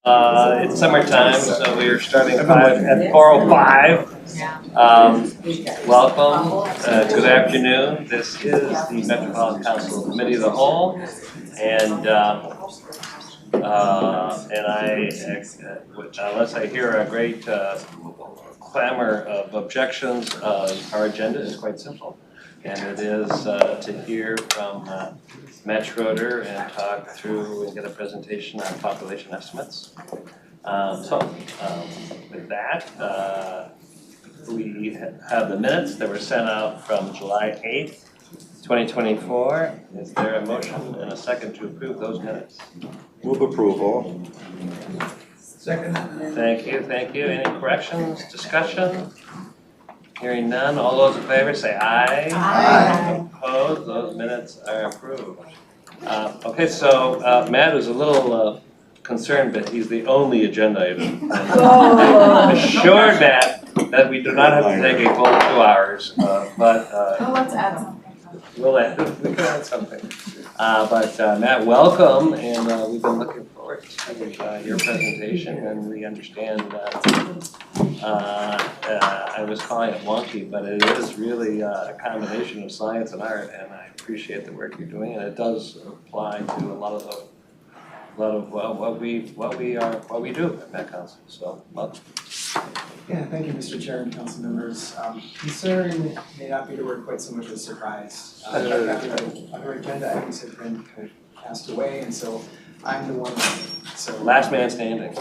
It's summertime, so we are starting at 4:05. Welcome, good afternoon. This is the Metropolitan Council Committee of the Whole, and unless I hear a great clamor of objections, our agenda is quite simple, and it is to hear from Matt Schroeder and talk through and get a presentation on population estimates. With that, we have the minutes that were sent out from July 8th, 2024. Is there a motion and a second to approve those minutes? Move approval. Second. Thank you, thank you. Any corrections, discussion? Hearing none, all those in favor say aye. Aye. Opposed, those minutes are approved. Okay, so Matt is a little concerned that he's the only agenda item. I'm assured that we do not have to take a full 2 hours, but Let's add something. we can add something. Matt, welcome, and we've been looking forward to your presentation, and we understand I was calling it wonky, but it is really a combination of science and art, and I appreciate the work you're doing, and it does apply to a lot of what we do at Met Council. So, welcome. Yeah, thank you, Mr. Chair and council members. Concern may not be the word quite so much as surprise. Other agenda items have been kind of passed away, and so I'm the one. So Last man standing.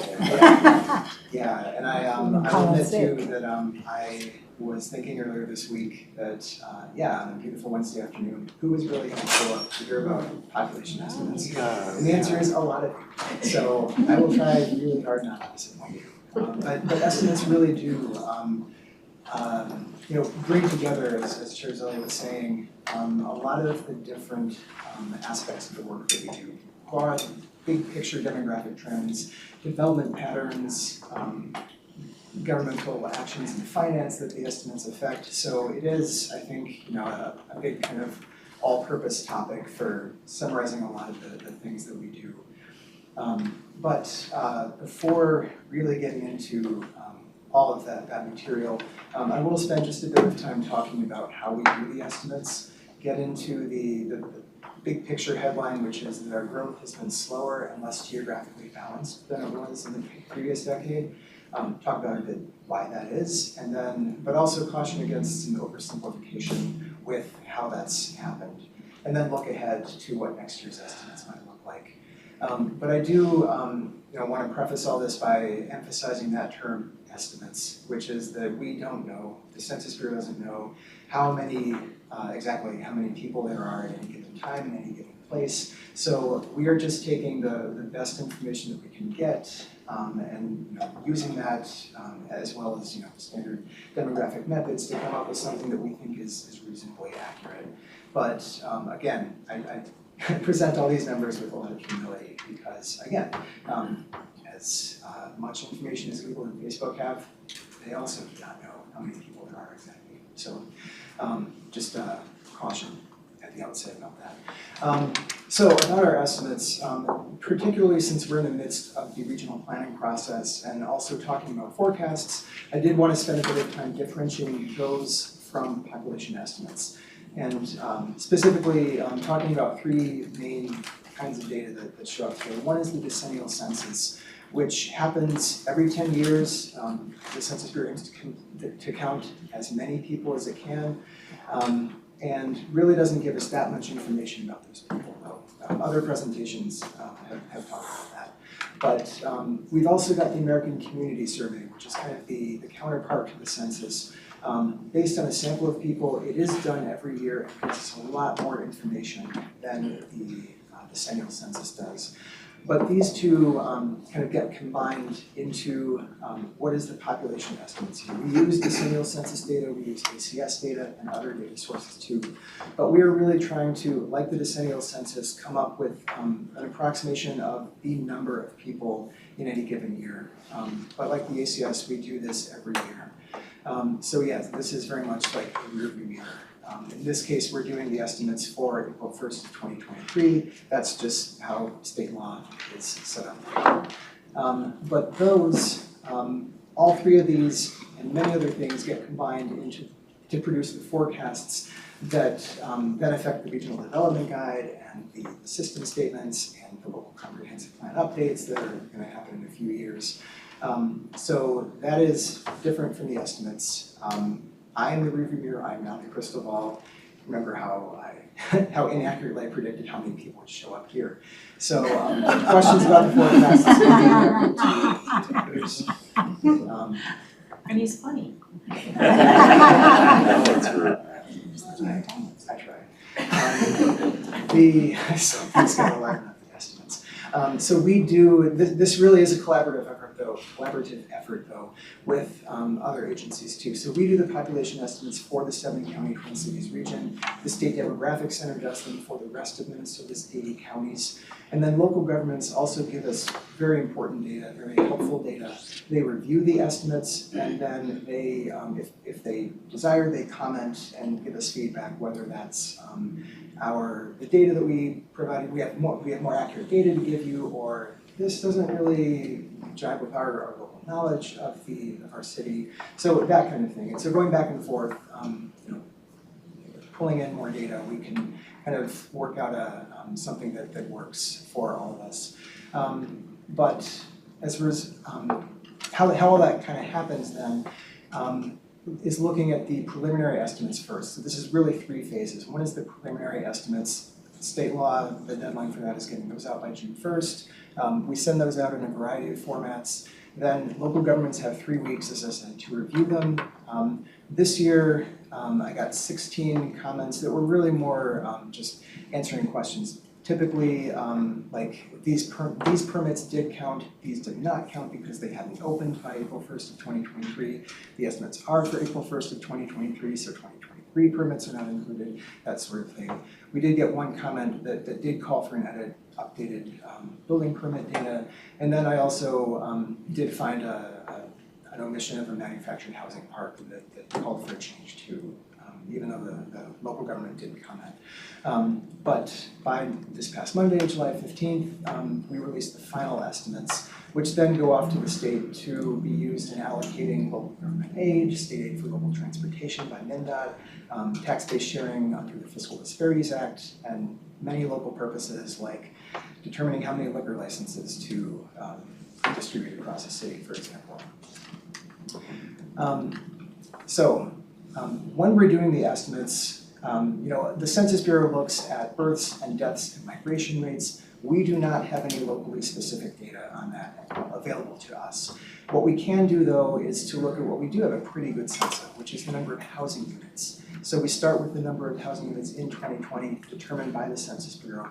Yeah, and I will admit too that I was thinking earlier this week that on a beautiful Wednesday afternoon, who is really going to show up to hear about population estimates? And the answer is a lot of people. So I will try really hard not to disappoint you. But estimates really do, bring together, as Chair Zelli was saying, a lot of the different aspects of the work that we do. Broad, big picture demographic trends, development patterns, governmental actions and finance that the estimates affect. So it is, I think, a big kind of all-purpose topic for summarizing a lot of the things that we do. But before really getting into all of that material, I will spend just a bit of time talking about how we do the estimates, get into the big picture headline, which is that our growth has been slower and less geographically balanced than it was in the previous decade. Talk about a bit why that is, and then, but also caution against some oversimplification with how that's happened, and then look ahead to what next year's estimates might look like. But I do want to preface all this by emphasizing that term estimates, which is that we don't know, the Census Bureau doesn't know exactly how many people there are at any given time in any given place. So we are just taking the best information that we can get and using that as well as standard demographic methods to come up with something that we think is reasonably accurate. But again, I present all these numbers with a lot of humility because, again, as much information as Google and Facebook have, they also do not know how many people there are exactly. So just caution at the outset about that. So about our estimates, particularly since we're in the midst of the regional planning process and also talking about forecasts, I did want to spend a bit of time differentiating those from population estimates. And specifically talking about three main kinds of data that show up here. One is the decennial census, which happens every 10 years. The Census Bureau aims to count as many people as it can, and really doesn't give us that much information about those people, though. Other presentations have talked about that. But we've also got the American Community Survey, which is kind of the counterpart to the census. Based on a sample of people, it is done every year and gives us a lot more information than the decennial census does. But these two kind of get combined into what is the population estimates here. We use decennial census data, we use ACS data, and other data sources too. But we are really trying to, like the decennial census, come up with an approximation of the number of people in any given year. But like the ACS, we do this every year. So yes, this is very much like a rearview mirror. In this case, we're doing the estimates for April 1st of 2023. That's just how state law is set up. But those, all three of these and many other things get combined to produce the forecasts that affect the regional development guide and the system statements and the local comprehensive plan updates that are going to happen in a few years. So that is different from the estimates. I am the rearview mirror, I'm not the crystal ball. Remember how inaccurately I predicted how many people would show up here. So questions about the forecast is going to be others. And he's funny. I try. Something's gonna learn of the estimates. So we do, this really is a collaborative effort though, with other agencies too. So we do the population estimates for the 7-county Twin Cities region. The State Demographic Center does them for the rest of Minnesota's 80 counties. And then local governments also give us very important data, very helpful data. They review the estimates and then they, if they desire, they comment and give us feedback, whether that's the data that we provided, we have more accurate data to give you, or this doesn't really jive with our local knowledge of our city. So that kind of thing. And so going back and forth, pulling in more data, we can kind of work out something that works for all of us. But as far as how all that kind of happens then, is looking at the preliminary estimates first. So this is really 3 phases. One is the preliminary estimates. State law, the deadline for that is getting those out by June 1st. We send those out in a variety of formats. Then local governments have 3 weeks, as I said, to review them. This year, I got 16 comments that were really more just answering questions. Typically, like these permits did count, these did not count because they hadn't opened by April 1st of 2023. The estimates are for April 1st of 2023, so 2023 permits are not included, that sort of thing. We did get one comment that did call for an updated building permit data, and then I also did find an omission of a manufactured housing park that called for a change too, even though the local government didn't comment. But by this past Monday, July 15th, we released the final estimates, which then go off to the state to be used in allocating local government aid, state aid for local transportation by MnDOT, tax-based sharing under the Fiscal Disparities Act, and many local purposes like determining how many liquor licenses to distribute across the city, for example. When we're doing the estimates, the Census Bureau looks at births and deaths and migration rates. We do not have any locally specific data on that available to us. What we can do though is to look at what we do have a pretty good sense of, which is the number of housing units. So we start with the number of housing units in 2020 determined by the Census Bureau,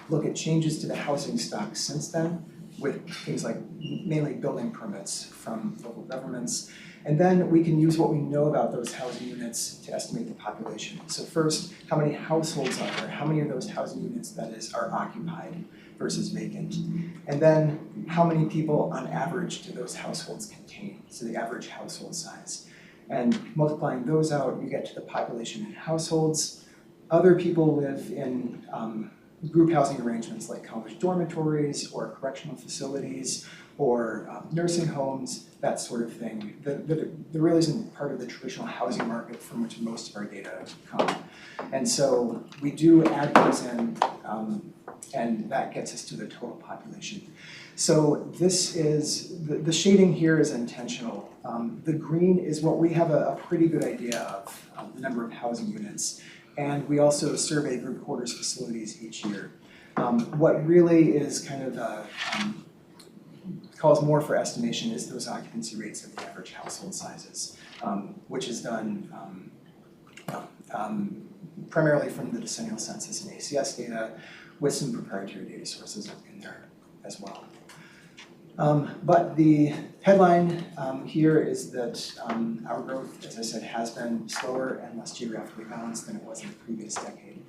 look at changes to the housing stock since then with things like mainly building permits from local governments. And then we can use what we know about those housing units to estimate the population. So first, how many households are there? How many of those housing units, that is, are occupied versus vacant? And then how many people on average do those households contain? So the average household size. And multiplying those out, you get to the population in households. Other people live in group housing arrangements like college dormitories or correctional facilities or nursing homes, that sort of thing, that really isn't part of the traditional housing market from which most of our data come. And so we do add those in, and that gets us to the total population. So this is, the shading here is intentional. The green is what we have a pretty good idea of, the number of housing units. And we also survey group quarters facilities each year. What really is kind of calls more for estimation is those occupancy rates of the average household sizes, which is done primarily from the decennial census and ACS data with some proprietary data sources in there as well. But the headline here is that our growth, as I said, has been slower and less geographically balanced than it was in the previous decade.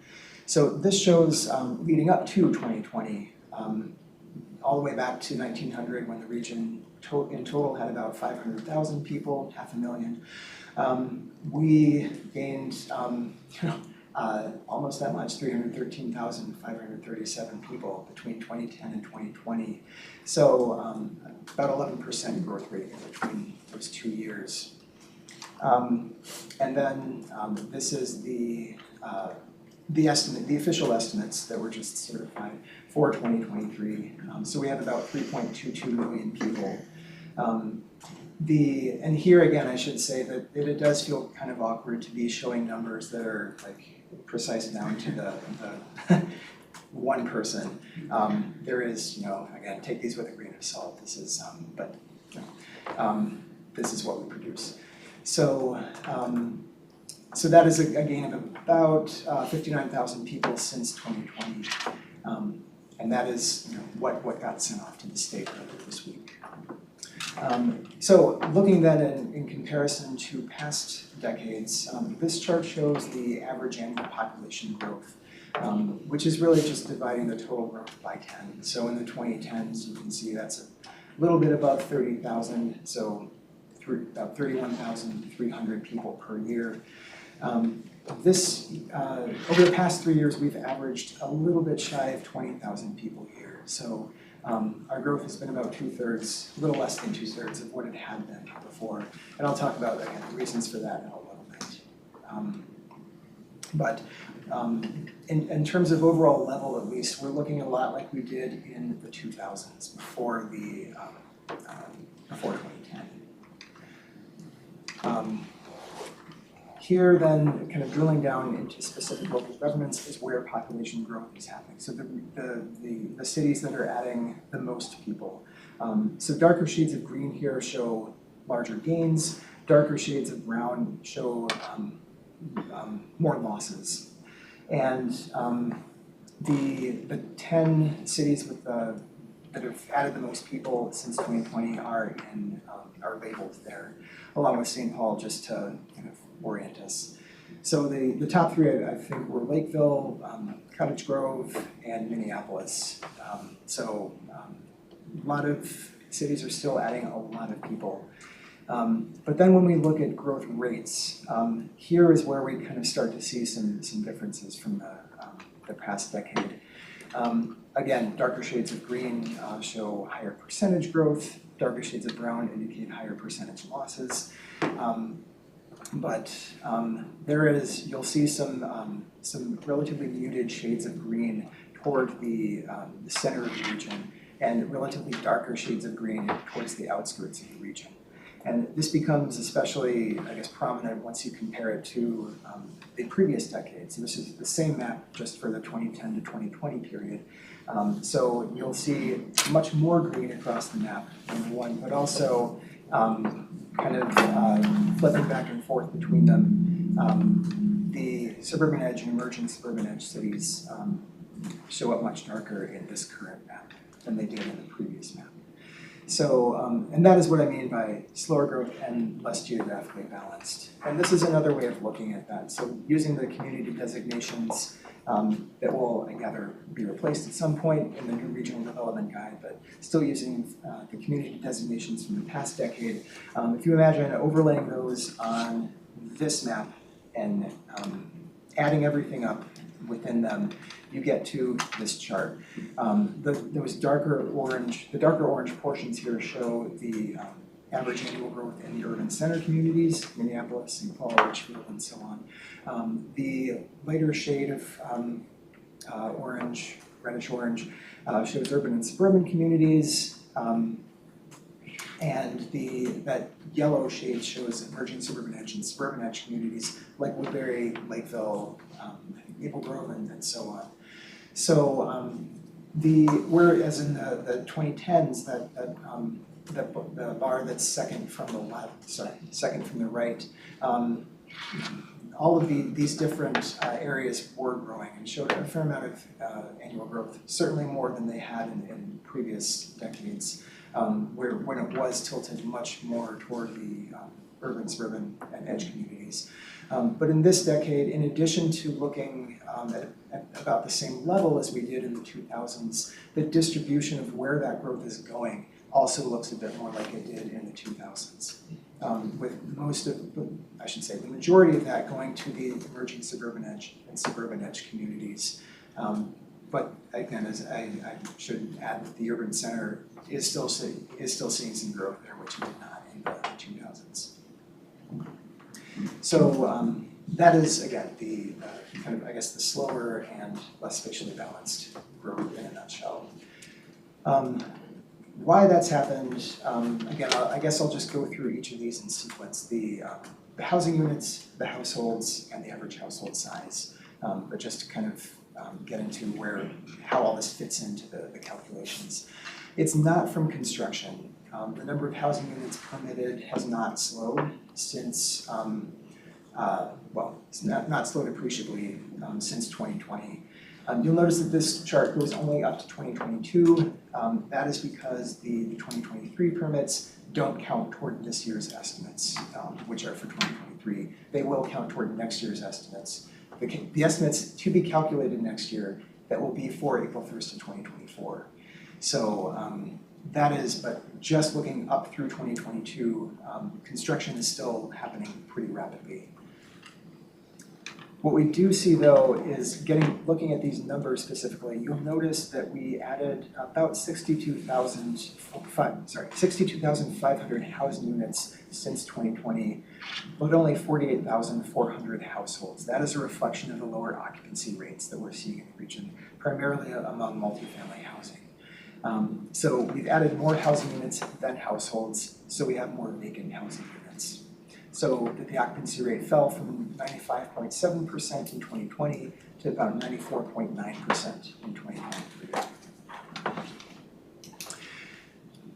So this shows leading up to 2020, all the way back to 1900 when the region in total had about 500,000 people, 500,000. We gained almost that much, 313,537 people between 2010 and 2020. So about 11% growth rate in between those 2 years. And then this is the estimate, the official estimates that were just certified for 2023. So we have about 3.22 million people. And here again, I should say that it does feel kind of awkward to be showing numbers that are like precise down to the one person. There is, again, take these with a grain of salt. This is, this is what we produce. So, so that is a gain of about 59,000 people since 2020, and that is what got sent off to the state earlier this week. So looking then in comparison to past decades, this chart shows the average annual population growth, which is really just dividing the total growth by 10. So in the 2010s, you can see that's a little bit above 30,000, so about 31,300 people per year. Over the past 3 years, we've averaged a little bit shy of 20,000 people a year. So our growth has been about 2/3, a little less than 2/3 of what it had been before. And I'll talk about, again, the reasons for that in a little bit. In terms of overall level, at least, we're looking a lot like we did in the 2000s before 2010. Here then, kind of drilling down into specific local governments is where population growth is happening. So the cities that are adding the most people. So darker shades of green here show larger gains. Darker shades of brown show more losses. And the 10 cities with that have added the most people since 2020 are labeled there, along with St. Paul, just to kind of orient us. So the top three I think were Lakeville, Cottage Grove, and Minneapolis. So a lot of cities are still adding a lot of people. But then when we look at growth rates, here is where we kind of start to see some differences from the past decade. Again, darker shades of green show higher percentage growth. Darker shades of brown indicate higher percentage losses. But you'll see some relatively muted shades of green toward the center of the region, and relatively darker shades of green towards the outskirts of the region. And this becomes especially, I guess, prominent once you compare it to the previous decade. So this is the same map just for the 2010 to 2020 period. So you'll see much more green across the map, number one, but also kind of flipping back and forth between them. The suburban edge and emerging suburban edge cities show up much darker in this current map than they did in the previous map. So, and that is what I mean by slower growth and less geographically balanced. And this is another way of looking at that. So using the community designations that will, I gather, be replaced at some point in the new regional development guide, but still using the community designations from the past decade. If you imagine overlaying those on this map and adding everything up within them, you get to this chart. The darker orange portions here show the average annual growth in the urban center communities, Minneapolis, St. Paul, Richfield, and so on. The lighter shade of orange, reddish orange, shows urban and suburban communities, and that yellow shade shows emerging suburban edge and suburban edge communities like Woodbury, Lakeville, Maple Grove, and so on. So whereas in the 2010s, the bar that's second from the right, all of these different areas were growing and showed a fair amount of annual growth, certainly more than they had in previous decades, when it was tilted much more toward the urban, suburban, and edge communities. But in this decade, in addition to looking at about the same level as we did in the 2000s, the distribution of where that growth is going also looks a bit more like it did in the 2000s. with the majority of that going to the emerging suburban edge and suburban edge communities. But again, as I should add, that the urban center is still seeing some growth there, which it did not in the 2000s. So that is, again, the kind of, I guess, the slower and less spatially balanced growth in a nutshell. Why that's happened, again, I guess I'll just go through each of these in sequence. The housing units, the households, and the average household size. But just to kind of get into how all this fits into the calculations. It's not from construction. The number of housing units permitted has not slowed since, it's not slowed appreciably since 2020. You'll notice that this chart goes only up to 2022. That is because the 2023 permits don't count toward this year's estimates, which are for 2023. They will count toward next year's estimates. The estimates to be calculated next year, that will be for April 1st of 2024. So that is, but just looking up through 2022, construction is still happening pretty rapidly. What we do see though is looking at these numbers specifically, you'll notice that we added about 62,500 housing units since 2020, but only 48,400 households. That is a reflection of the lower occupancy rates that we're seeing in the region, primarily among multifamily housing. So we've added more housing units than households, so we have more vacant housing units. So the occupancy rate fell from 95.7% in 2020 to about 94.9% in 2023.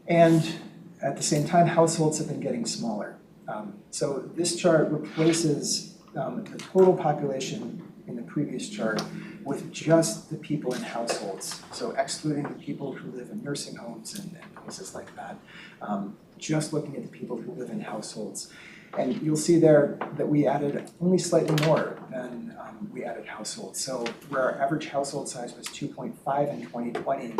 And at the same time, households have been getting smaller. So this chart replaces the total population in the previous chart with just the people in households. So excluding the people who live in nursing homes and places like that, just looking at the people who live in households. And you'll see there that we added only slightly more than we added households. So where our average household size was 2.5 in 2020,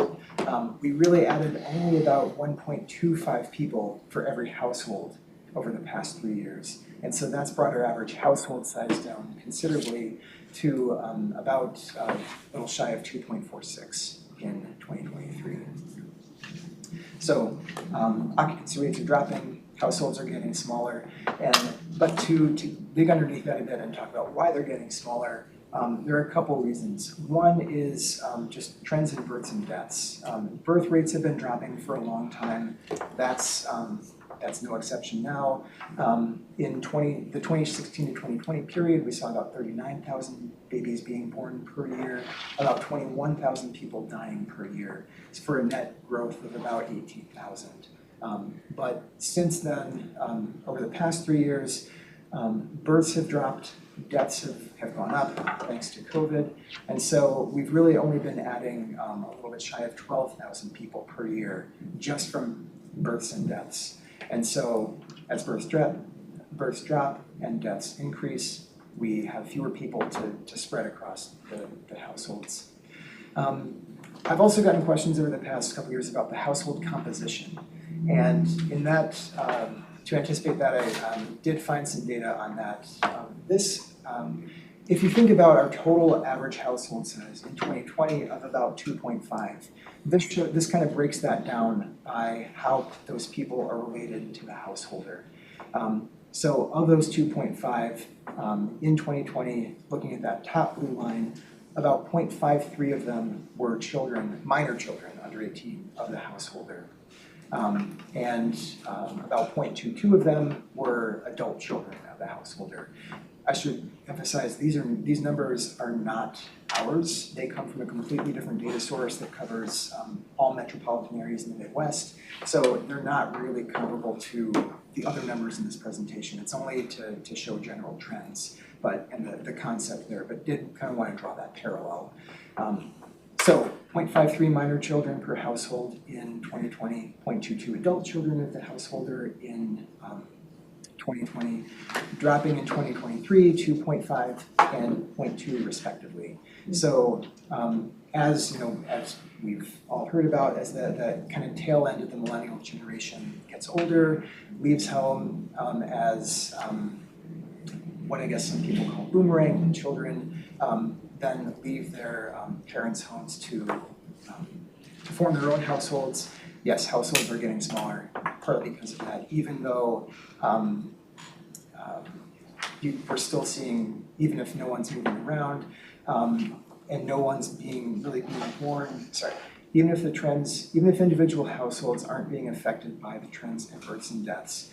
we really added only about 1.25 people for every household over the past 3 years. And so that's brought our average household size down considerably to about a little shy of 2.46 in 2023. So occupancy rates are dropping, households are getting smaller, but to dig underneath that a bit and talk about why they're getting smaller, there are a couple reasons. One is just trends in births and deaths. Birth rates have been dropping for a long time. That's no exception now. In the 2016 to 2020 period, we saw about 39,000 babies being born per year, about 21,000 people dying per year, for a net growth of about 18,000. But since then, over the past 3 years, births have dropped, deaths have gone up thanks to COVID, and so we've really only been adding a little bit shy of 12,000 people per year just from births and deaths. And so as births drop and deaths increase, we have fewer people to spread across the households. I've also gotten questions over the past couple years about the household composition. And in that, to anticipate that, I did find some data on that. If you think about our total average household size in 2020 of about 2.5, this kind of breaks that down by how those people are related to the householder. So of those 2.5, in 2020, looking at that top blue line, about 0.53 of them were children, minor children under 18 of the householder. And about 0.22 of them were adult children of the householder. I should emphasize these numbers are not ours. They come from a completely different data source that covers all metropolitan areas in the Midwest. So they're not really comparable to the other numbers in this presentation. It's only to show general trends, and the concept there, but did kind of want to draw that parallel. So 0.53 minor children per household in 2020, 0.22 adult children of the householder in 2020, dropping in 2023 to 0.5 and 0.2 respectively. So as you know, as we've all heard about, as that kind of tail end of the millennial generation gets older, leaves home as what I guess some people call boomerang children, then leave their parents' homes to form their own households. Yes, households are getting smaller, partly because of that, even though we're still seeing, even if no one's moving around, and no one's really being born, even if individual households aren't being affected by the trends in births and deaths,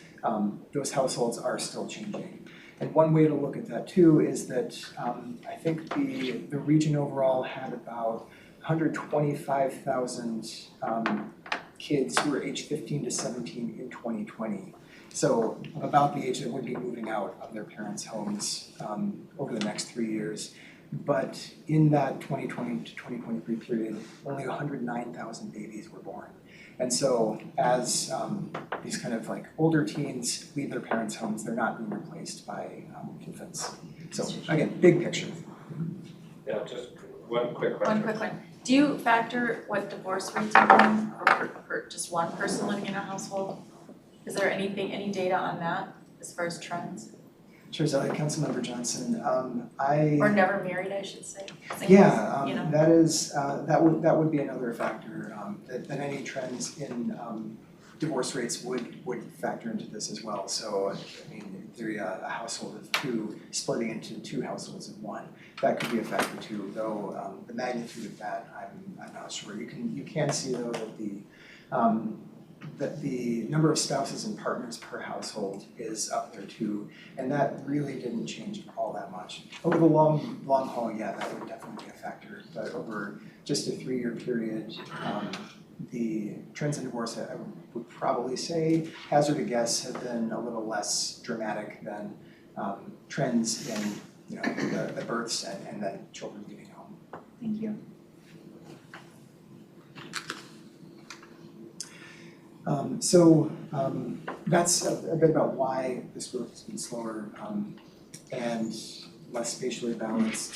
those households are still changing. And one way to look at that too is that I think the region overall had about 125,000 kids who were aged 15 to 17 in 2020. So about the age that would be moving out of their parents' homes over the next 3 years. But in that 2020 to 2023 period, only 109,000 babies were born. And so as these kind of like older teens leave their parents' homes, they're not being replaced by infants. So again, big picture. Yeah, just one quick question. One quick one. Do you factor what divorce rates are doing for just one person living in a household? Is there any data on that as far as trends? Sure, so Councilmember Johnson, Or never married, I should say. Singles, yeah, you know? that would be another factor, that any trends in divorce rates would factor into this as well. So I mean, in theory, a household of two splitting into two households of one, that could be a factor too. Though the magnitude of that, I'm not sure. You can see though that the number of spouses and partners per household is up there too, and that really didn't change all that much. Over the long haul, yeah, that would definitely be a factor, but over just a 3-year period, the trends in divorce, I would probably say, hazard a guess, have been a little less dramatic than trends in the births and then children leaving home. Thank you. So that's a bit about why this growth has been slower and less spatially balanced.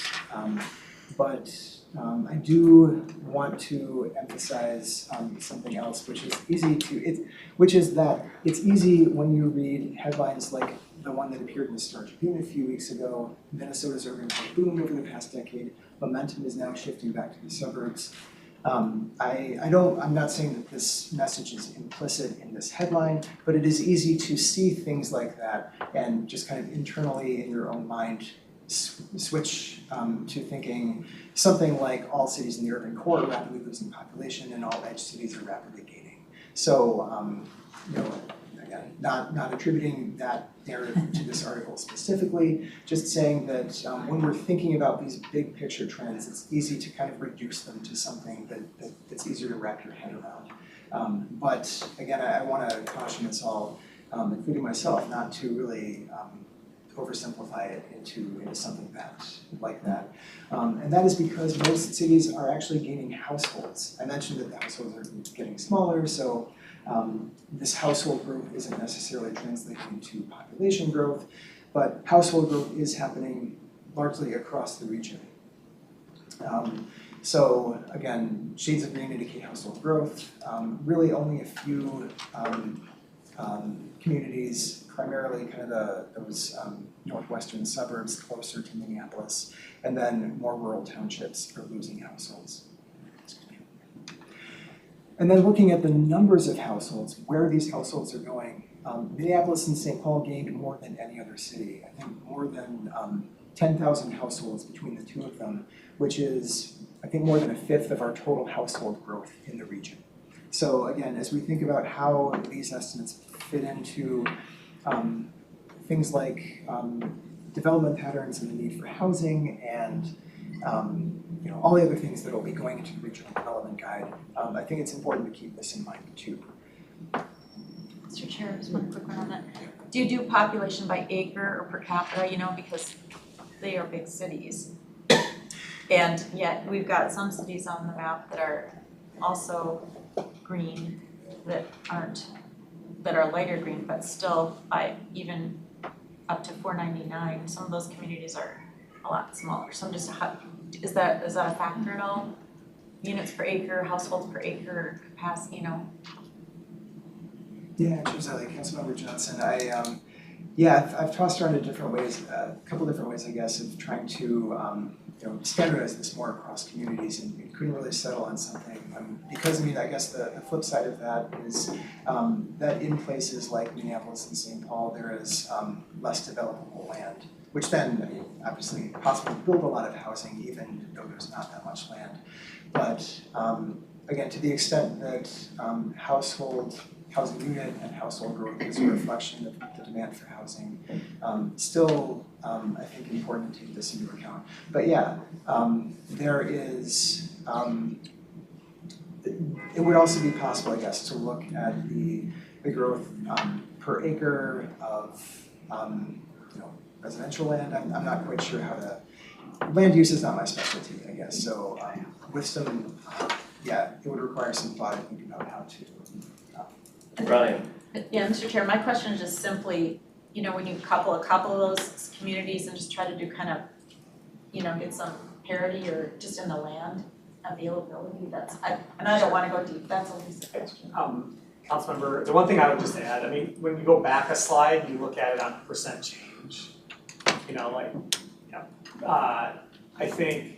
But I do want to emphasize something else, which is that it's easy when you read headlines like the one that appeared in the Star Tribune a few weeks ago. Minnesota's urban growth boomed over the past decade. Momentum is now shifting back to the suburbs. I'm not saying that this message is implicit in this headline, but it is easy to see things like that and just kind of internally in your own mind switch to thinking something like all cities in the urban core are rapidly losing population and all edge cities are rapidly gaining. So, again, not attributing that narrative to this article specifically, just saying that when we're thinking about these big picture trends, it's easy to kind of reduce them to something that's easier to wrap your head around. But again, I want to caution us all, including myself, not to really oversimplify it into something like that. And that is because most cities are actually gaining households. I mentioned that the households are getting smaller, so this household growth isn't necessarily translating into population growth, but household growth is happening largely across the region. So again, shades of green indicate household growth. Really only a few communities, primarily kind of those northwestern suburbs closer to Minneapolis, and then more rural townships are losing households. And then looking at the numbers of households, where these households are going, Minneapolis and St. Paul gained more than any other city. I think more than 10,000 households between the two of them, which is, I think, more than a fifth of our total household growth in the region. So again, as we think about how these estimates fit into things like development patterns and the need for housing and all the other things that will be going into the regional development guide, I think it's important to keep this in mind too. Mr. Chair, just one quick one on that. Do you do population by acre or per capita, because they are big cities? And yet we've got some cities on the map that are also green that are lighter green, but still even up to 499. Some of those communities are a lot smaller. So I'm just, is that a factor at all? Units per acre, households per acre, capacity, Yeah, Giselle, Councilmember Johnson, I've tossed around in different ways, a couple different ways, I guess, of trying to, standardize this more across communities, and we couldn't really settle on something. Because, I guess the flip side of that is that in places like Minneapolis and St. Paul, there is less developable land, which then, obviously possible to build a lot of housing even though there's not that much land. But again, to the extent that housing unit and household growth is a reflection of the demand for housing, still, I think, important to take this into account. But yeah, there is, it would also be possible, I guess, to look at the growth per acre of residential land. I'm not quite sure how to, land use is not my specialty, I guess, so with some, it would require some thought, I think, about how to. Ryan. Yeah, Mr. Chair, my question is just simply, when you couple a couple of those communities and just try to do kind of, get some parity or just in the land availability, and I don't wanna go deep, that's always the question. Councilmember, the one thing I would just add, when you go back a slide, you look at it on percent change. I think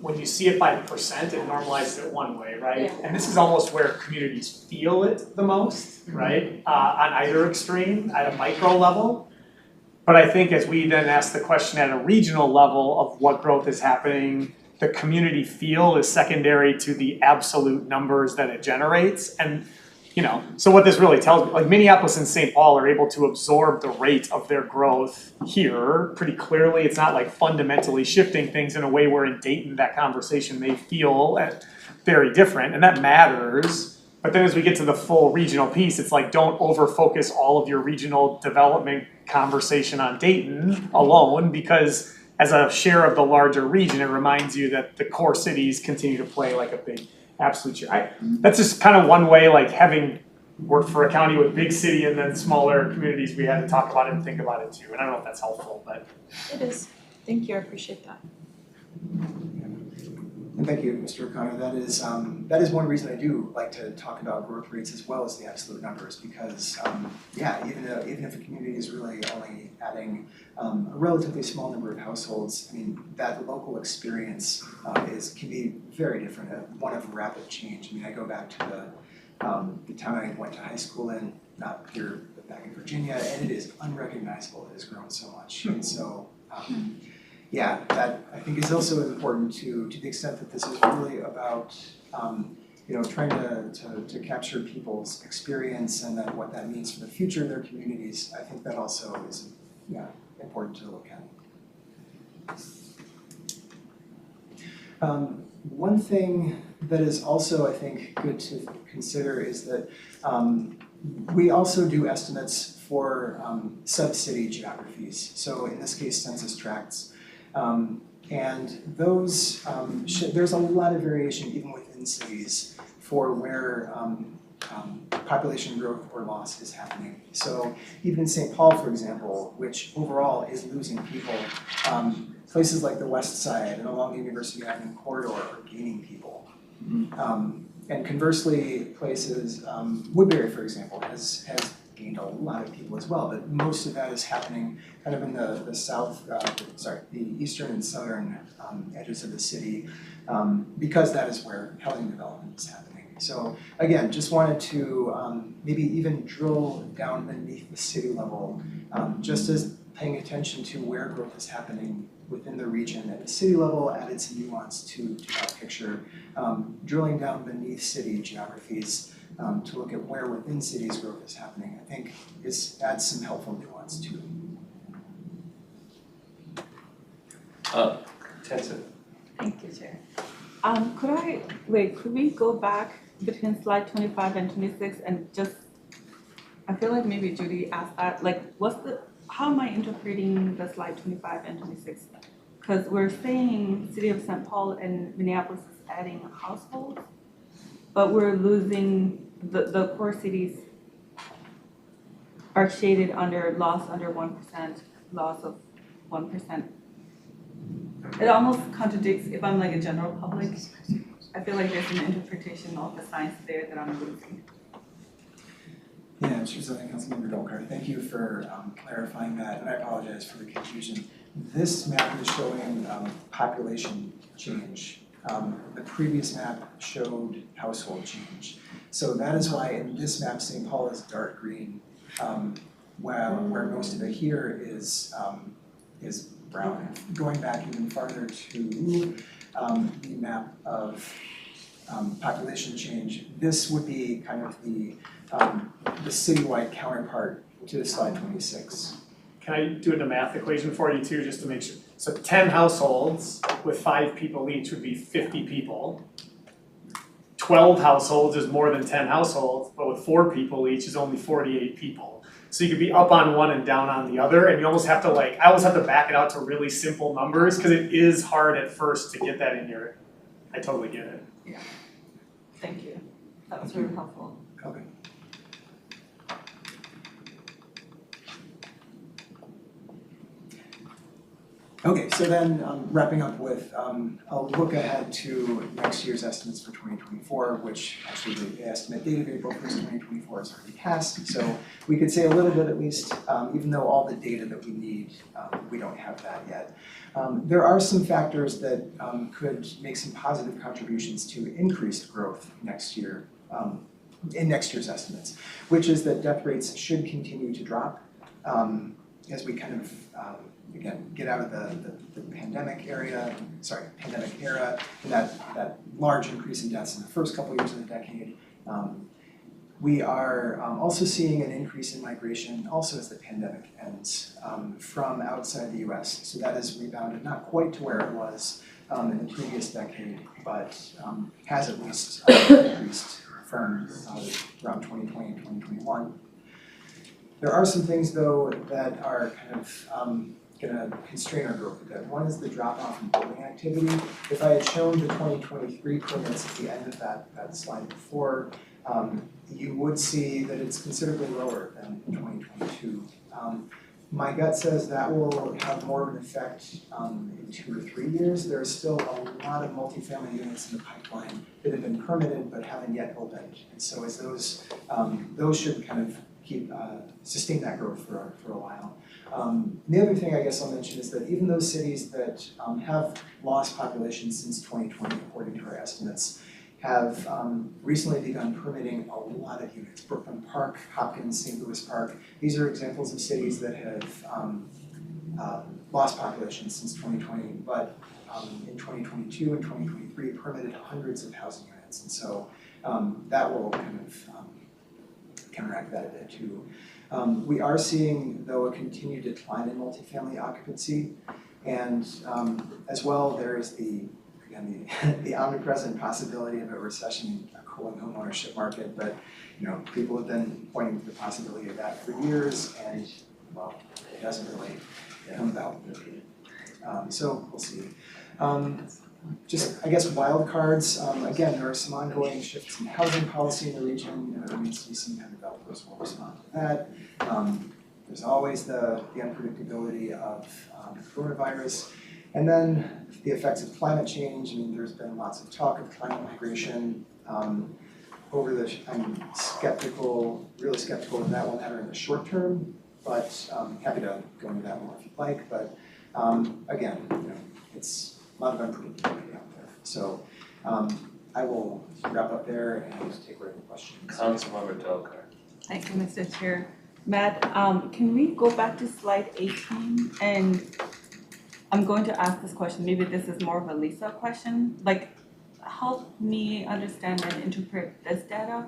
when you see it by percent, it normalizes it one way, right? Yeah. And this is almost where communities feel it the most, right? On either extreme, at a micro level. But I think as we then ask the question at a regional level of what growth is happening, the community feel is secondary to the absolute numbers that it generates. And so what this really tells me, like Minneapolis and St. Paul are able to absorb the rate of their growth here pretty clearly. It's not like fundamentally shifting things in a way where in Dayton that conversation may feel very different, and that matters. But then as we get to the full regional piece, it's like don't over-focus all of your regional development conversation on Dayton alone, because as a share of the larger region, it reminds you that the core cities continue to play like a big absolute share. That's just kind of one way, like having worked for a county with big city and then smaller communities, we had to talk about it and think about it too. And I don't know if that's helpful, but. It is, thank you, I appreciate that. And thank you, Mr. O'Connor. That is one reason I do like to talk about growth rates as well as the absolute numbers, because even if a community is really only adding a relatively small number of households, that local experience can be very different, one of rapid change. I go back to the town I went to high school in, not here, but back in Virginia, and it is unrecognizable. It has grown so much, and so. That I think is also important to the extent that this is really about trying to capture people's experience and then what that means for the future of their communities. I think that also is important to look at. One thing that is also, I think, good to consider is that we also do estimates for sub-city geographies. So in this case, census tracts. And those, there's a lot of variation even within cities for where population growth or loss is happening. So even in St. Paul, for example, which overall is losing people, places like the West Side and along the University Avenue corridor are gaining people. And conversely, places, Woodbury, for example, has gained a lot of people as well, but most of that is happening kind of in the south, the eastern and southern edges of the city, because that is where housing development is happening. So again, just wanted to maybe even drill down beneath the city level, just as paying attention to where growth is happening within the region at the city level added some nuance to that picture, drilling down beneath city geographies to look at where within cities growth is happening, I think adds some helpful nuance too. Tenson. Thank you, Chair. Could we go back between slide 25 and 26 and just, I feel like maybe Judy asked that, how am I interpreting the slide 25 and 26? Because we're saying City of St. Paul and Minneapolis is adding households, but we're losing the core cities. are shaded under loss under 1%, loss of 1%. It almost contradicts, if I'm like a general public, I feel like there's an interpretation of the science there that I'm losing. Yeah, Councilmember Dolkar, thank you for clarifying that, and I apologize for the confusion. This map is showing population change. The previous map showed household change. So that is why in this map, St. Paul is dark green, where most of it here is brown. Going back even farther to the map of population change, this would be kind of the citywide counterpart to slide 26. Can I do a math equation for you too, just to make sure? So 10 households with 5 people each would be 50 people. 12 households is more than 10 households, but with 4 people each is only 48 people. So you could be up on one and down on the other, and you almost have to I almost have to back it out to really simple numbers, because it is hard at first to get that in your, I totally get it. Yeah. Thank you. That was really helpful. Okay. Okay, so then wrapping up with a look ahead to next year's estimates for 2024, which actually the estimate date of April 1st, 2024 is already passed. So we could say a little bit at least, even though all the data that we need, we don't have that yet. There are some factors that could make some positive contributions to increased growth next year, in next year's estimates, which is that death rates should continue to drop as we kind of again, get out of the pandemic era, and that large increase in deaths in the first couple years of the decade. We are also seeing an increase in migration, also as the pandemic ends, from outside the US. So that has rebounded, not quite to where it was in the previous decade, but has at least increased from around 2020 and 2021. There are some things, though, that are kind of going to constrain our growth a bit. One is the drop-off in building activity. If I had shown the 2023 permits at the end of that slide before, you would see that it's considerably lower than in 2022. My gut says that will have more of an effect in 2 or 3 years. There are still a lot of multifamily units in the pipeline that have been permitted but haven't yet opened. And so as those should kind of sustain that growth for a while. The other thing I guess I'll mention is that even those cities that have lost population since 2020, according to our estimates, have recently begun permitting a lot of units. Brooklyn Park, Hopkins, St. Louis Park, these are examples of cities that have lost population since 2020, but in 2022 and 2023 permitted hundreds of housing units. And so that will kind of counteract that a bit too. We are seeing, though, a continued decline in multifamily occupancy, and as well there is the omnipresent possibility of a recession in a cooling home ownership market. But people have been pointing to the possibility of that for years, and well, it hasn't really come about. So we'll see. Just, I guess, wild cards. Again, there are some ongoing shifts in housing policy in the region, and it remains to be seen how developers will respond to that. There's always the unpredictability of coronavirus. And then the effects of climate change. I mean, there's been lots of talk of climate migration. I'm skeptical, really skeptical of that one matter in the short term, but happy to go into that more if you'd like. But again, it's a lot of unpredictability out there. So I will wrap up there and take whatever questions. Councilmember Dolkar. Thank you, Mr. Chair. Matt, can we go back to slide 18? And I'm going to ask this question. Maybe this is more of a Lisa question. Help me understand and interpret this data.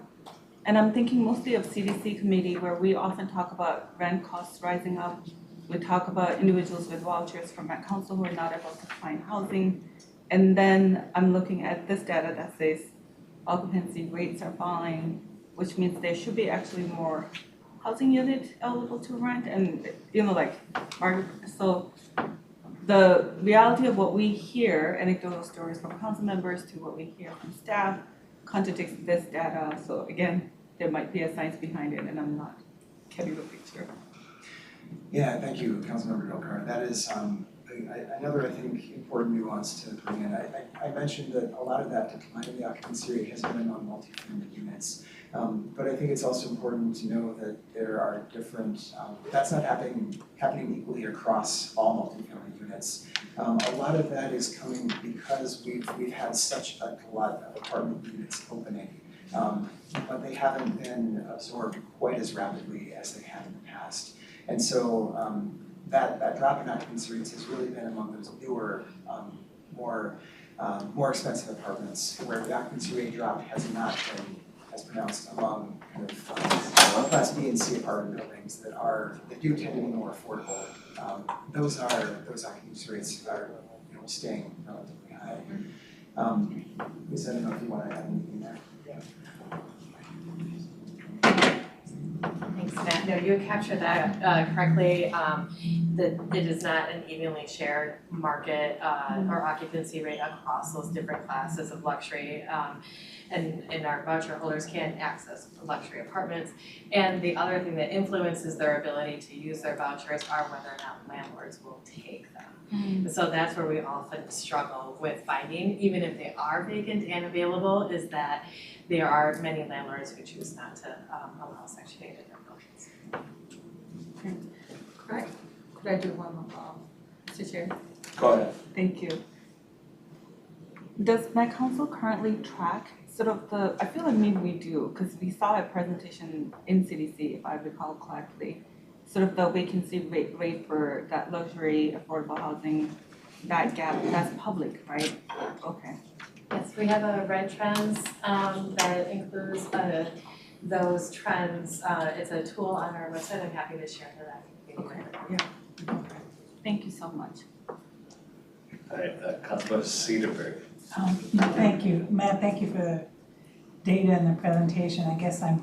And I'm thinking mostly of CDC committee, where we often talk about rent costs rising up. We talk about individuals with vouchers from Met Council who are not able to find housing. And then I'm looking at this data that says occupancy rates are falling, which means there should be actually more housing units eligible to rent. And, so the reality of what we hear, anecdotal stories from council members to what we hear from staff, contradicts this data. So again, there might be a science behind it, and I'm not getting the picture. Yeah, thank you, Councilmember Delcar. That is another, I think, important nuance to bring in. I mentioned that a lot of that decline in the occupancy rate has been on multifamily units. But I think it's also important to know that there are different, that's not happening equally across all multifamily units. A lot of that is coming because we've had such a lot of apartment units opening. But they haven't been absorbed quite as rapidly as they have in the past. And so that drop in occupancy rates has really been among those newer, more expensive apartments, where the occupancy rate drop has not been as pronounced among kind of Class B and C apartment buildings that do tend to be more affordable. Those occupancy rates are staying relatively high. Lisa, I don't know if you want to add anything there. Thanks, Matt. No, you captured that correctly. That it is not an evenly shared market or occupancy rate across those different classes of luxury. And our voucher holders can't access luxury apartments. And the other thing that influences their ability to use their vouchers are whether or not landlords will take them. And so that's where we often struggle with finding, even if they are vacant and available, is that there are many landlords who choose not to allow Section 8 in their buildings. Correct. Could I do one more follow-up, Mr. Chair? Go ahead. Thank you. Does Met Council currently track sort of I feel like maybe we do, because we saw a presentation in CDC, if I recall correctly, sort of the vacancy rate for that luxury affordable housing, that gap, that's public, right? Okay. Yes, we have a red trends that includes those trends. It's a tool on our website. I'm happy to share that. Okay. Yeah. Okay. Thank you so much. All right, Councilmember Cedarburg. Thank you, Matt, thank you for the data and the presentation. I guess I'm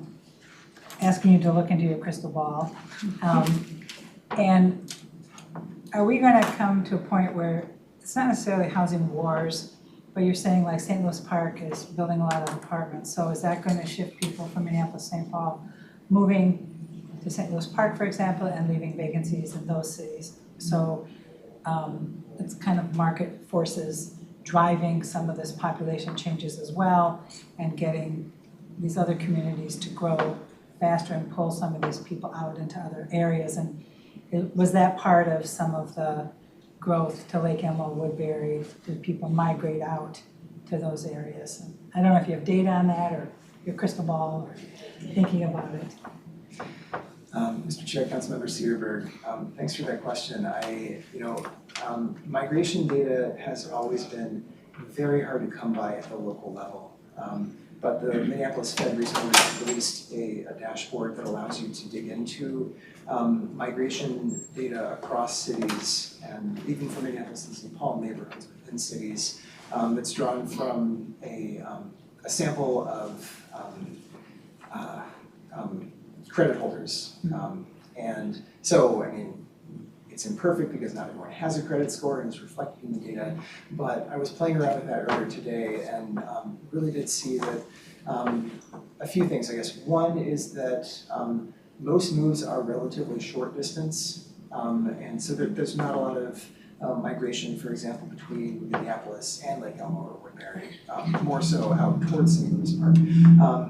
asking you to look into your crystal ball. And are we gonna come to a point where it's not necessarily housing wars, but you're saying like St. Louis Park is building a lot of apartments, so is that gonna shift people from Minneapolis, St. Paul, moving to St. Louis Park, for example, and leaving vacancies in those cities? So it's kind of market forces driving some of this population changes as well, and getting these other communities to grow faster and pull some of these people out into other areas. And was that part of some of the growth to Lake Elmo, Woodbury? Did people migrate out to those areas? And I don't know if you have data on that or your crystal ball or thinking about it. Mr. Chair, Councilmember Cedarburg, thanks for that question. Migration data has always been very hard to come by at the local level. But the Minneapolis Fed recently released a dashboard that allows you to dig into migration data across cities, and even for Minneapolis and St. Paul neighborhoods within cities. That's drawn from a sample of credit holders. And so, I mean, it's imperfect because not everyone has a credit score and is reflected in the data, but I was playing around with that earlier today and really did see that a few things, I guess. One is that most moves are relatively short distance, and so there's not a lot of migration, for example, between Minneapolis and Lake Elmo or Woodbury, more so out towards St. Louis Park.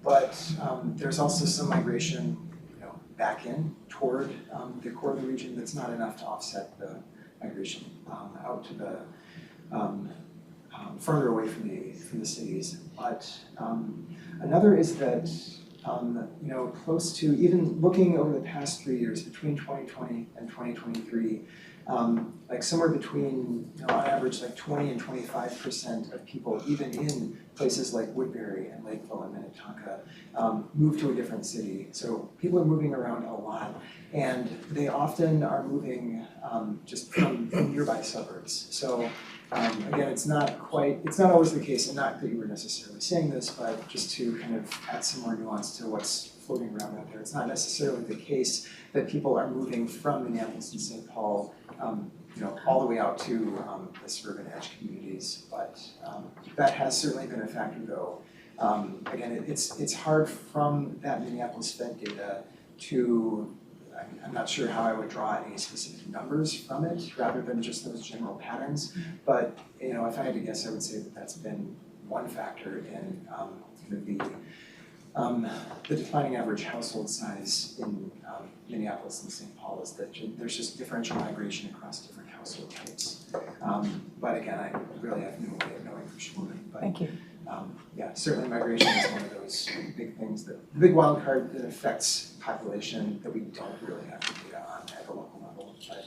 But there's also some migration, back in toward the core of the region that's not enough to offset the migration out to the further away from the cities. But another is that close to, even looking over the past 3 years between 2020 and 2023, like somewhere between, on average, like 20 and 25% of people, even in places like Woodbury and Lakeville and Minnetonka, move to a different city. So people are moving around a lot, and they often are moving just from nearby suburbs. So again, it's not always the case, and not that you were necessarily saying this, but just to kind of add some more nuance to what's floating around out there. It's not necessarily the case that people are moving from Minneapolis and St. Paul all the way out to the suburban edge communities, but that has certainly been a factor, though. Again, it's hard from that Minneapolis Fed data I'm not sure how I would draw any specific numbers from it, rather than just those general patterns. But, if I had to guess, I would say that that's been one factor in the declining average household size in Minneapolis and St. Paul is that there's just differential migration across different household types. But again, I really have no way of knowing for sure, but Thank you. yeah, certainly migration is one of those big things the big wild card that affects population that we don't really have the data on at the local level, but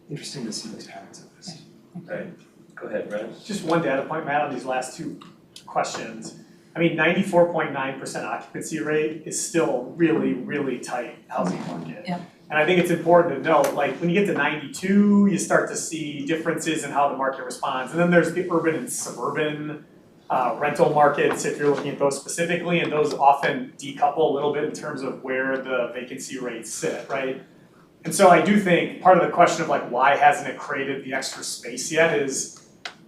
interesting to see those patterns of this. Right, go ahead, Brennan. Just one data point, Matt, on these last two questions. I mean, 94.9% occupancy rate is still really, really tight housing market. Yeah. And I think it's important to note, like, when you get to 92, you start to see differences in how the market responds. And then there's the urban and suburban rental markets, if you're looking at those specifically, and those often decouple a little bit in terms of where the vacancy rates sit, right? And so I do think part of the question of like, why hasn't it created the extra space yet is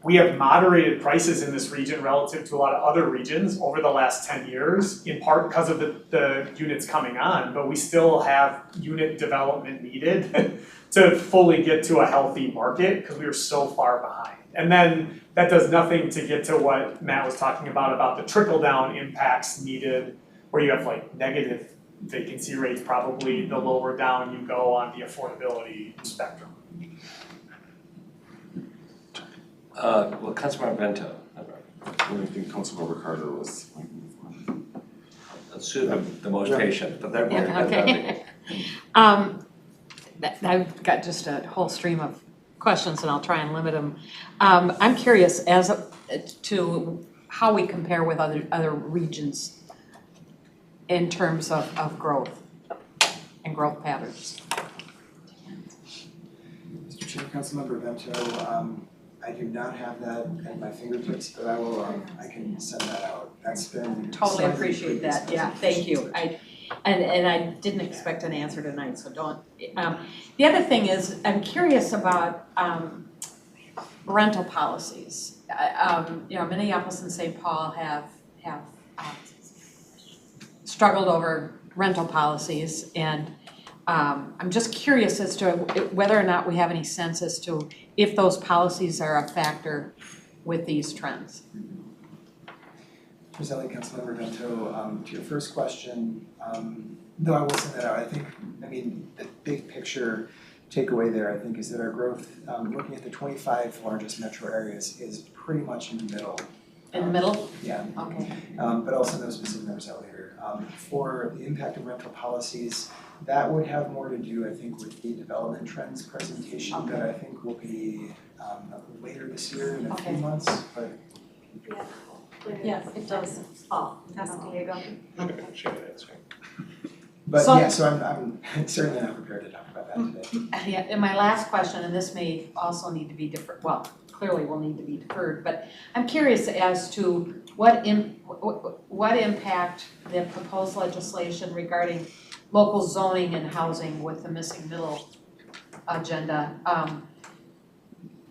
we have moderated prices in this region relative to a lot of other regions over the last 10 years, in part because of the units coming on, but we still have unit development needed to fully get to a healthy market because we are so far behind. And then that does nothing to get to what Matt was talking about the trickle-down impacts needed, where you have like negative vacancy rates, probably the lower down you go on the affordability spectrum. Well, Councilmember Bento. I think Councilmember Carter was. Let's suit the most patient, but they're Yeah, okay. I've got just a whole stream of questions and I'll try and limit them. I'm curious to how we compare with other regions in terms of growth and growth patterns. Mr. Chair, Councilmember Bento, I do not have that at my fingertips, but I can send that out. That's been Totally slightly appreciate that, previous yeah, thank you. presentations. And I didn't expect an answer tonight, so don't. The other thing is, I'm curious about rental policies. Minneapolis and St. Paul have struggled over rental policies, and I'm just curious as to whether or not we have any sense as to if those policies are a factor with these trends. Ms. Elliott, Councilmember Bento, to your first question, though I will send that out, the big picture takeaway there, I think, is that our growth, looking at the 25 largest metro areas, is pretty much in the middle. In the middle? Yeah. Okay. But also no specific numbers out later. For the impact of rental policies, that would have more to do, I think, with the development trends presentation that I think will be later this year in a few months, but. Yes, it does. Ask Diego. But So- yeah, so I'm certainly not prepared to talk about that today. Yeah, and my last question, and this may also need to be deferred, well, clearly will need to be deferred, but I'm curious as to what impact the proposed legislation regarding local zoning and housing with the missing middle agenda,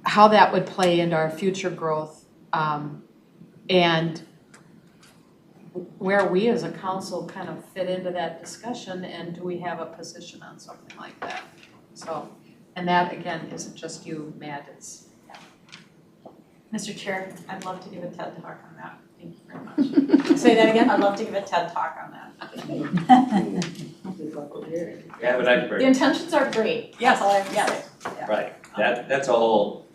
how that would play into our future growth, and where we as a council kind of fit into that discussion, and do we have a position on something like that? So, and that again isn't just you, Matt, it's. Mr. Chair, I'd love to give a TED Talk on that. Thank you very much. Say that again? I'd love to give a TED Talk on that. You have an expert. The intentions are great. That's all I have to say. Right, that's a whole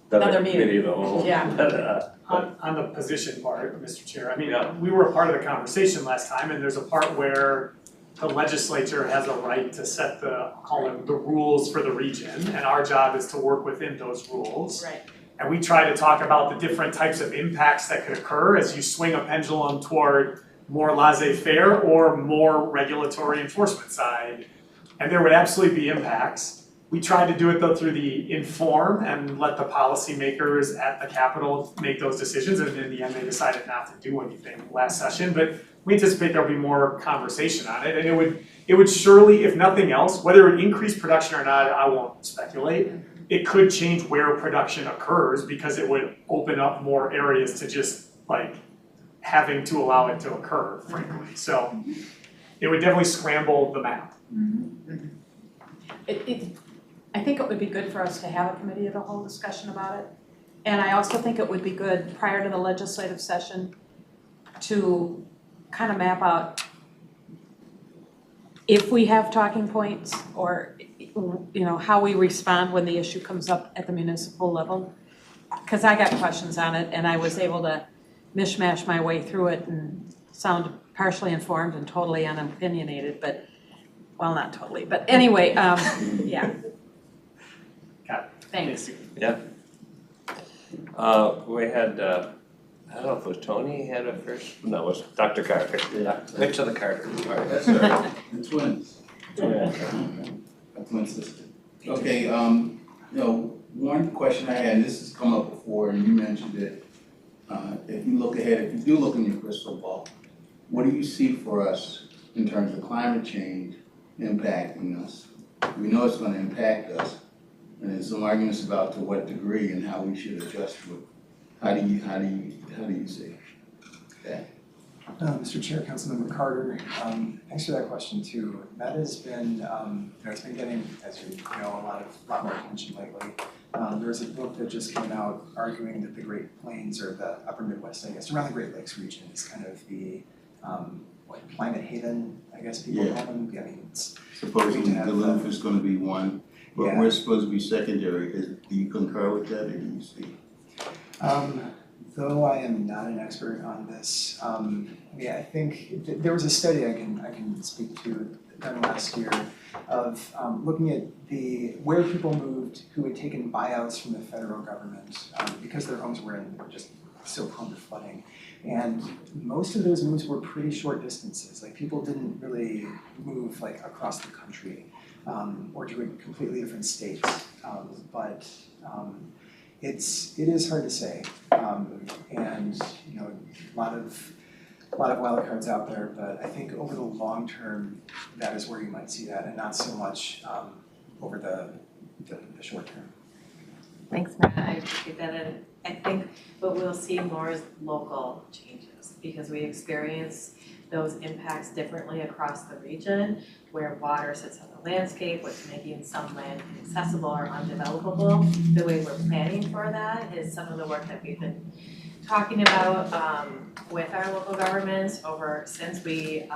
Another other meeting. committee, the whole. Yeah. On the position part, Mr. Chair, Yeah. we were a part of the conversation last time, and there's a part where the legislature has a right to set call them the rules for the region, and our job is to work within those rules. Right. And we try to talk about the different types of impacts that could occur as you swing a pendulum toward more laissez-faire or more regulatory enforcement side. And there would absolutely be impacts. We tried to do it though through the inform and let the policymakers at the Capitol make those decisions, and in the end they decided not to do anything last session. But we anticipate there'll be more conversation on it, and it would surely, if nothing else, whether it would increase production or not, I won't speculate. It could change where production occurs because it would open up more areas to just like having to allow it to occur, frankly. So it would definitely scramble the map. I think it would be good for us to have a committee of the whole discussion about it. And I also think it would be good prior to the legislative session to kind of map out if we have talking points or, you know, how we respond when the issue comes up at the municipal level. Because I got questions on it and I was able to mishmash my way through it and sound partially informed and totally unopinionated, but, well, not totally, but anyway, yeah. Got it. Thanks. We had, I don't know if it was Tony had it first, no, it was Dr. Carter. Which of the Carters? That's right, the twins. A twin sister. Okay, you know, one question I had, and this has come up before, and you mentioned it. If you look ahead, if you do look in your crystal ball, what do you see for us in terms of climate change impacting us? We know it's gonna impact us, and there's some arguments about to what degree and how we should adjust to it. How do you see that? Mr. Chair, Councilmember Carter, thanks for that question too. That has been, you know, it's been getting, as you know, a lot more attention lately. There was a book that just came out arguing that the Great Plains, or the Upper Midwest, I guess, around the Great Lakes region is kind of the, climate haven, I guess people call them. I mean, it's Supposedly Duluth is gonna be one, but Yeah. we're supposed to be secondary. Do you concur with that, or do you see? Though I am not an expert on this, I think there was a study I can speak to done last year of looking at where people moved who had taken buyouts from the federal government because their homes were just so prone to flooding. And most of those moves were pretty short distances. Like people didn't really move like across the country or to a completely different state. But it is hard to say, and you know, a lot of wild cards out there. But I think over the long term, that is where you might see that, and not so much over the short term. Thanks, Matt, I appreciate that, and I think what we'll see more is local changes, because we experience those impacts differently across the region, where water sits on the landscape, what's making some land inaccessible or undevelopable. The way we're planning for that is some of the work that we've been talking about with our local governments since the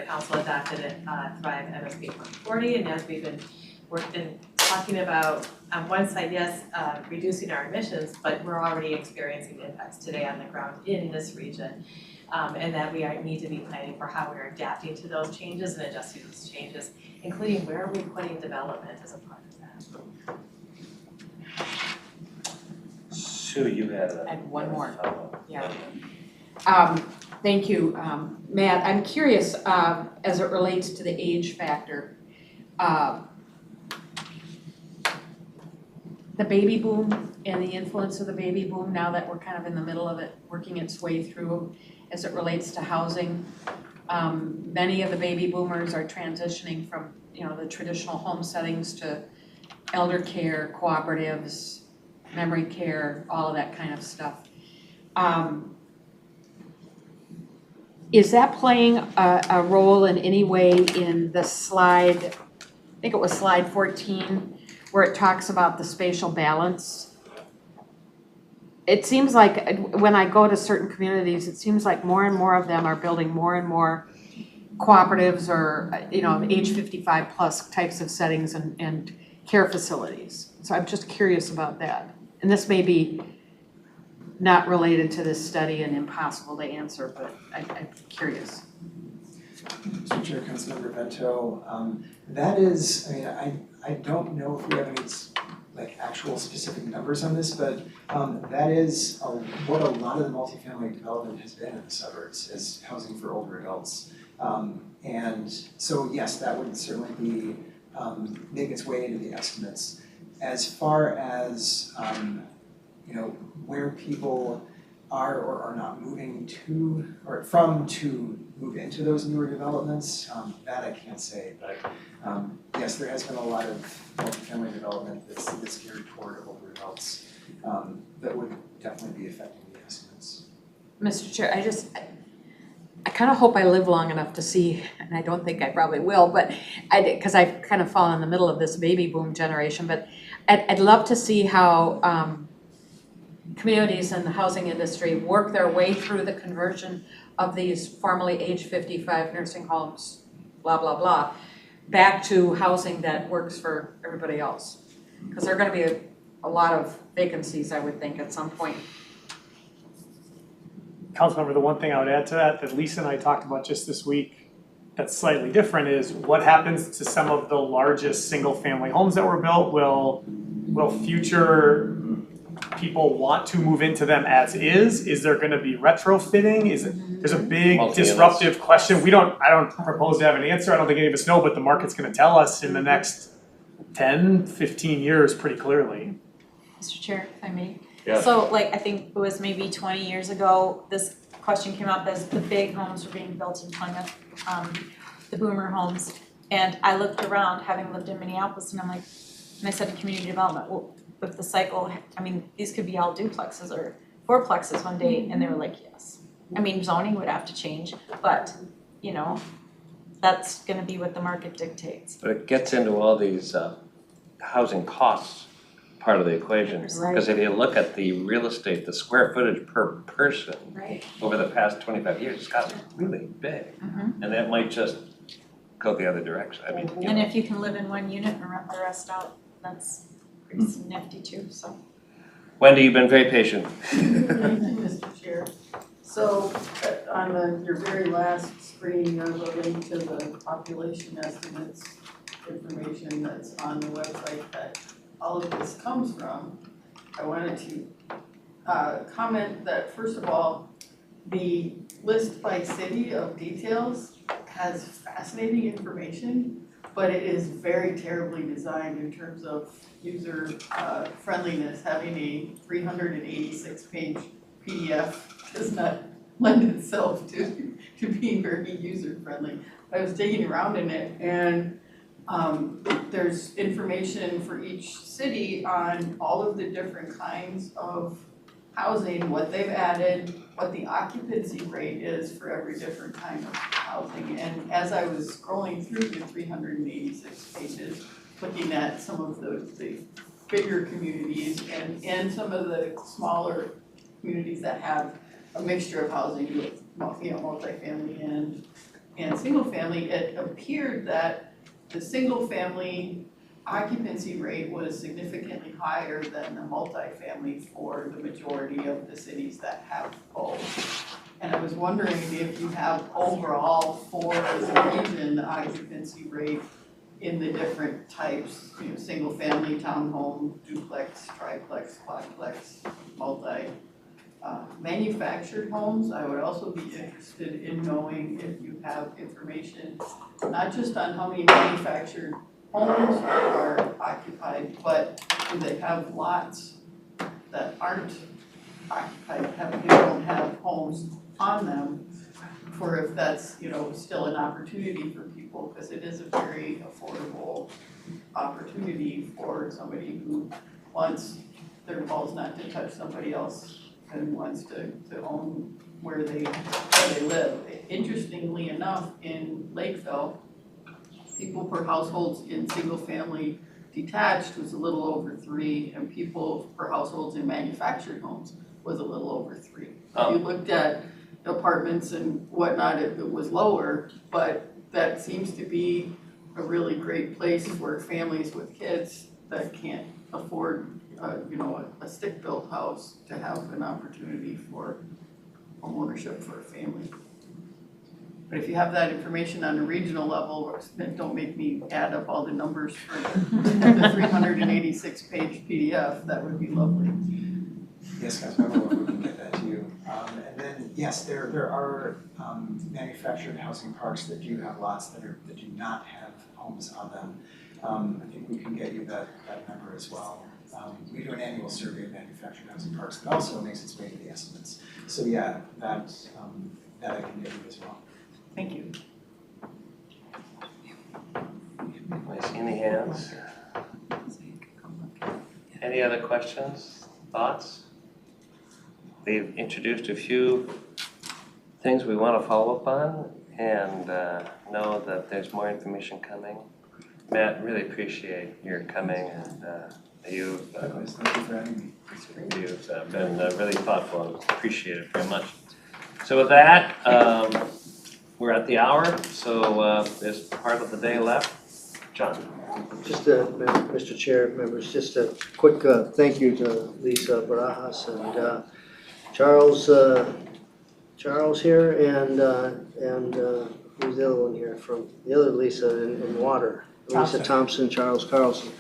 council adopted it, Thrive MSP 2040, and as we've been talking about, on one side, yes, reducing our emissions, but we're already experiencing impacts today on the ground in this region. And that we need to be planning for how we're adapting to those changes and adjusting those changes, including where are we putting development as a part of that. Sue, you had a. I have one more. Yeah. Thank you, Matt. I'm curious, as it relates to the age factor, the baby boom and the influence of the baby boom, now that we're kind of in the middle of it, working its way through as it relates to housing. Many of the baby boomers are transitioning from, you know, the traditional home settings to elder care, cooperatives, memory care, all of that kind of stuff. Is that playing a role in any way in the slide, I think it was slide 14, where it talks about the spatial balance? It seems like when I go to certain communities, it seems like more and more of them are building more and more cooperatives or, you know, age 55 plus types of settings and care facilities. So I'm just curious about that. And this may be not related to this study and impossible to answer, but I'm curious. Mr. Chair, Councilmember Vento, that is, I don't know if we have any actual specific numbers on this, but that is what a lot of the multifamily development has been in the suburbs, is housing for older adults. And so yes, that would certainly be make its way into the estimates. As far as you know, where people are or are not moving to or from to move into those newer developments, that I can't say, but yes, there has been a lot of multifamily development that's geared toward older adults that would definitely be affecting the estimates. Mr. Chair, I kind of hope I live long enough to see, and I don't think I probably will, but because I've kind of fallen in the middle of this baby boom generation, but I'd love to see how communities in the housing industry work their way through the conversion of these formerly age 55 nursing homes, blah, blah, blah, back to housing that works for everybody else. Because there are gonna be a lot of vacancies, I would think, at some point. Councilmember, the one thing I would add to that Lisa and I talked about just this week that's slightly different is what happens to some of the largest single-family homes that were built? Will future people want to move into them as is? Is there gonna be retrofitting? There's a big disruptive question. I don't propose to have an answer. I don't think any of us know, but the market's gonna tell us in the next 10, 15 years pretty clearly. Mr. Chair, if I may. Yeah. So like, I think it was maybe 20 years ago, this question came up as the big homes were being built in Plymouth, the boomer homes. And I looked around, having lived in Minneapolis, and I'm like, and I said to community development, well, with the cycle, I mean, these could be all duplexes or fourplexes one day, and they were like, yes. I mean, zoning would have to change, but, you know, that's gonna be what the market dictates. But it gets into all these housing costs part of the equation. Because if you look at the real estate, the square footage per person Right. over the past 25 years, it's gotten really big. Mhm. And that might just go the other direction. I mean, you And know. if you can live in one unit and rent the rest out, that's pretty nifty too, so. Wendy, you've been very patient. Mr. Chair. So on your very last screen, there's a link to the population estimates information that's on the website that all of this comes from. I wanted to comment that, first of all, the list by city of details has fascinating information, but it is very terribly designed in terms of user friendliness. Having a 386-page PDF does not lend itself to being very user friendly. I was digging around in it, and there's information for each city on all of the different kinds of housing, what they've added, what the occupancy rate is for every different kind of housing. And as I was scrolling through the 386 pages, looking at some of the bigger communities and some of the smaller communities that have a mixture of housing with, you know, multifamily and single family, it appeared that the single family occupancy rate was significantly higher than the multifamily for the majority of the cities that have both. And I was wondering if you have overall for the region, the occupancy rate in the different types, you know, single family, townhome, duplex, triplex, quadplex, multi. Manufactured homes, I would also be interested in knowing if you have information, not just on how many manufactured homes are occupied, but do they have lots that aren't occupied, don't have homes on them, for if that's, you know, still an opportunity for people, because it is a very affordable opportunity for somebody who wants their balls not to touch somebody else and wants to own where they live. Interestingly enough, in Lakeville, people per households in single family detached was a little over 3, and people per households in manufactured homes was a little over 3. If you looked at apartments and whatnot, it was lower, but that seems to be a really great place for families with kids that can't afford you know, a stick-built house to have an opportunity for homeownership for a family. But if you have that information on a regional level, then don't make me add up all the numbers for the 386-page PDF, that would be lovely. Yes, Councilmember, we can get that to you. And then, yes, there are manufactured housing parks that do have lots that do not have homes on them. I think we can get you that number as well. We do an annual survey of manufactured housing parks that also makes its way to the estimates. So yeah, that I can get you as well. Thank you. I see any hands? Any other questions, thoughts? They've introduced a few things we want to follow up on and know that there's more information coming. Matt, really appreciate your coming and you've Thank you for having me. been really thoughtful and appreciate it very much. So with that, we're at the hour, so there's part of the day left. John. Just Mr. Chair, members, just a quick thank you to Lisa Barajas and Charles here and who's the other one here from the other Lisa in water. Lisa Thompson, Charles Carlson.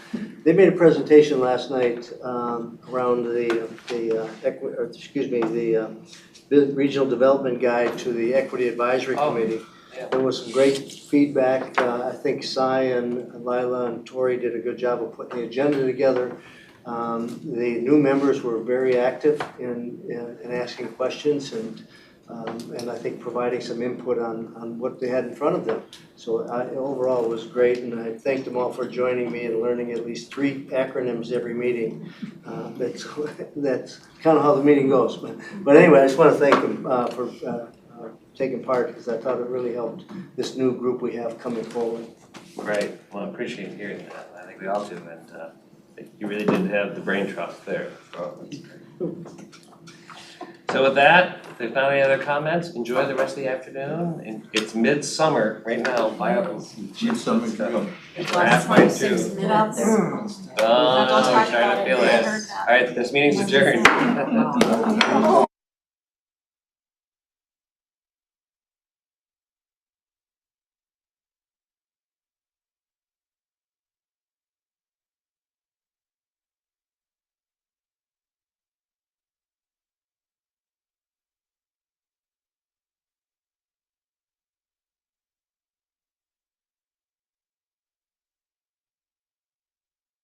They made a presentation last night around the Regional Development Guide to the Equity Advisory Committee. Yeah. There was some great feedback. I think Cy and Lila and Tori did a good job of putting the agenda together. The new members were very active in asking questions and I think providing some input on what they had in front of them. So overall it was great, and I thanked them all for joining me and learning at least 3 acronyms every meeting. That's kind of how the meeting goes. But anyway, I just want to thank them for taking part, because I thought it really helped this new group we have coming forward. Great, well, I appreciate hearing that. I think we all do, and you really did have the brain trust there. So with that, if there's not any other comments, enjoy the rest of the afternoon. And it's midsummer right now, Midsummer. we're halfway through. Get out there. Oh, no, I'm trying to feel it. All right, this meeting's adjourned.